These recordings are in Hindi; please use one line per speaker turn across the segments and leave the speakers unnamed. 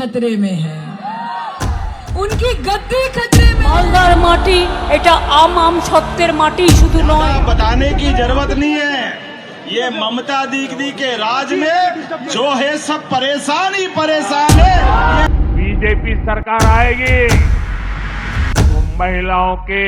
खतरे में है, उनकी गद्दी खतरे में।
मालदार माटी এটা आम सत्तर माटी शुधु नय।
बताने की जरूरत नहीं है, ये ममता दीदी के राज में जो है सब परेशान ही परेशान है।
बीजेपी सरकार आएगी तो महिलाओं के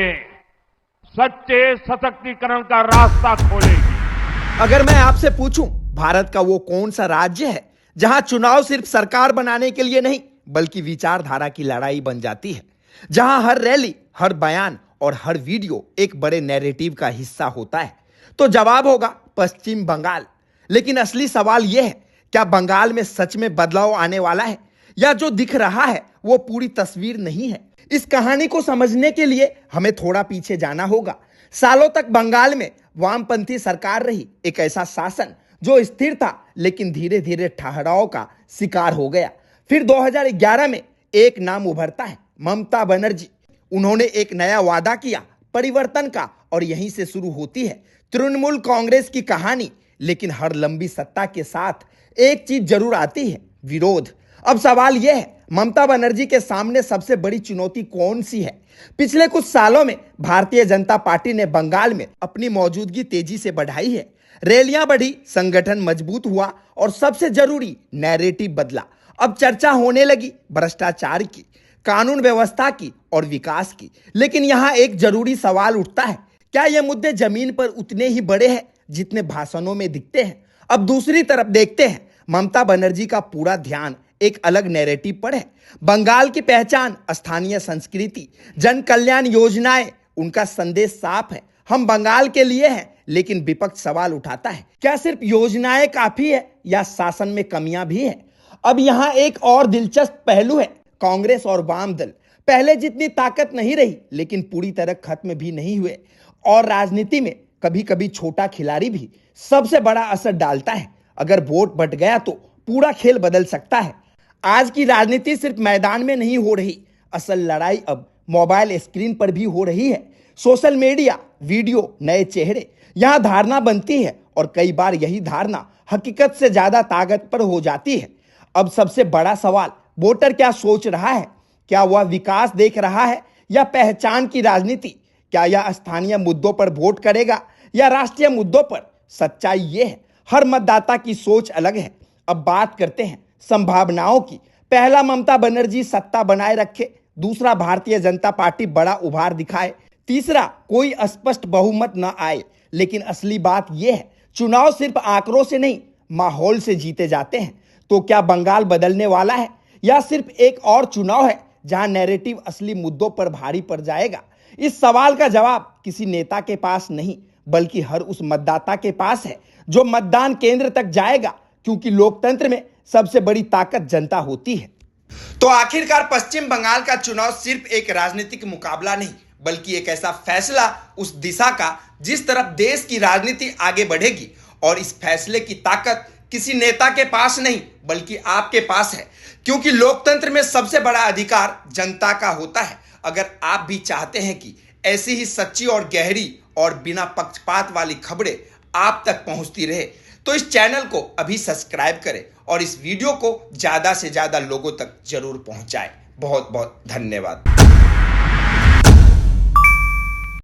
सच्चे सशक्तिकरण का रास्ता खोलेगी।
अगर मैं आपसे पूछूं भारत का वो कौन सा राज्य है जहां चुनाव सिर्फ सरकार बनाने के लिए नहीं बल्कि विचारधारा की लड़ाई बन जाती है, जहां हर रैली, हर बयान और हर वीडियो एक बड़े नैरेटिव का हिस्सा होता है, तो जवाब होगा पश्चिम बंगाल। लेकिन असली सवाल यह है, क्या बंगाल में सच में बदलाव आने वाला है या जो दिख रहा है वो पूरी तस्वीर नहीं है? इस कहानी को समझने के लिए हमें थोड़ा पीछे जाना होगा। सालों तक बंगाल में वामपंथी सरकार रही, एक ऐसा शासन जो स्थिर था लेकिन धीरे धीरे ठहराव का शिकार हो गया। फिर 2011 में एक नाम उभरता है, ममता बनर्जी। उन्होंने एक नया वादा किया परिवर्तन का, और यहीं से शुरू होती है तृणमूल कांग्रेस की कहानी। लेकिन हर लंबी सत्ता के साथ एक चीज जरूर आती है, विरोध। अब सवाल यह है, ममता बनर्जी के सामने सबसे बड़ी चुनौती कौन सी है? पिछले कुछ सालों में भारतीय जनता पार्टी ने बंगाल में अपनी मौजूदगी तेजी से बढ़ाई है। रैलियां बढ़ी, संगठन मजबूत हुआ और सबसे जरूरी नैरेटिव बदला। अब चर्चा होने लगी भ्रष्टाचार की, कानून व्यवस्था की और विकास की। लेकिन यहां एक जरूरी सवाल उठता है, क्या ये मुद्दे जमीन पर उतने ही बड़े हैं जितने भाषणों में दिखते हैं? अब दूसरी तरफ देखते हैं, ममता बनर्जी का पूरा ध्यान एक अलग नैरेटिव पर है। बंगाल की पहचान, स्थानीय संस्कृति, जन कल्याण योजनाएं, उनका संदेश साफ है, हम बंगाल के लिए हैं। लेकिन विपक्ष सवाल उठाता है, क्या सिर्फ योजनाएं काफी है या शासन में कमियां भी हैं? अब यहां एक और दिलचस्प पहलू है, कांग्रेस और वाम दल पहले जितनी ताकत नहीं रही लेकिन पूरी तरह खत्म भी नहीं हुए। और राजनीति में कभी कभी छोटा खिलाड़ी भी सबसे बड़ा असर डालता है। अगर वोट बट गया तो पूरा खेल बदल सकता है। आज की राजनीति सिर्फ मैदान में नहीं हो रही, असल लड़ाई अब मोबाइल स्क्रीन पर भी हो रही है। सोशल मीडिया, वीडियो, नए चेहरे, यहां धारणा बनती है और कई बार यही धारणा हकीकत से ज्यादा ताकतवर हो जाती है। अब सबसे बड़ा सवाल, वोटर क्या सोच रहा है? क्या वह विकास देख रहा है या पहचान की राजनीति? क्या यह स्थानीय मुद्दों पर वोट करेगा या राष्ट्रीय मुद्दों पर? सच्चाई यह है, हर मतदाता की सोच अलग है। अब बात करते हैं संभावनाओं की। पहला, ममता बनर्जी सत्ता बनाए रखे। दूसरा, भारतीय जनता पार्टी बड़ा उभार दिखाए। तीसरा, कोई स्पष्ट बहुमत न आए। लेकिन असली बात यह है, चुनाव सिर्फ आंकड़ों से नहीं माहौल से जीते जाते हैं। तो क्या बंगाल बदलने वाला है या सिर्फ एक और चुनाव है जहां नैरेटिव असली मुद्दों पर भारी पड़ जाएगा? इस सवाल का जवाब किसी नेता के पास नहीं बल्कि हर उस मतदाता के पास है जो मतदान केंद्र तक जाएगा, क्योंकि लोकतंत्र में सबसे बड़ी ताकत जनता होती है। तो आखिरकार पश्चिम बंगाल का चुनाव सिर्फ एक राजनीतिक मुकाबला नहीं बल्कि एक ऐसा फैसला उस दिशा का जिस तरफ देश की राजनीति आगे बढ़ेगी। और इस फैसले की ताकत किसी नेता के पास नहीं बल्कि आपके पास है, क्योंकि लोकतंत्र में सबसे बड़ा अधिकार जनता का होता है। अगर आप भी चाहते हैं कि ऐसी ही सच्ची और गहरी और बिना पक्षपात वाली खबरें आप तक पहुंचती रहे तो इस चैनल को अभी सब्सक्राइब करें और इस वीडियो को ज्यादा से ज्यादा लोगों तक जरूर पहुंचाएं। बहुत बहुत धन्यवाद।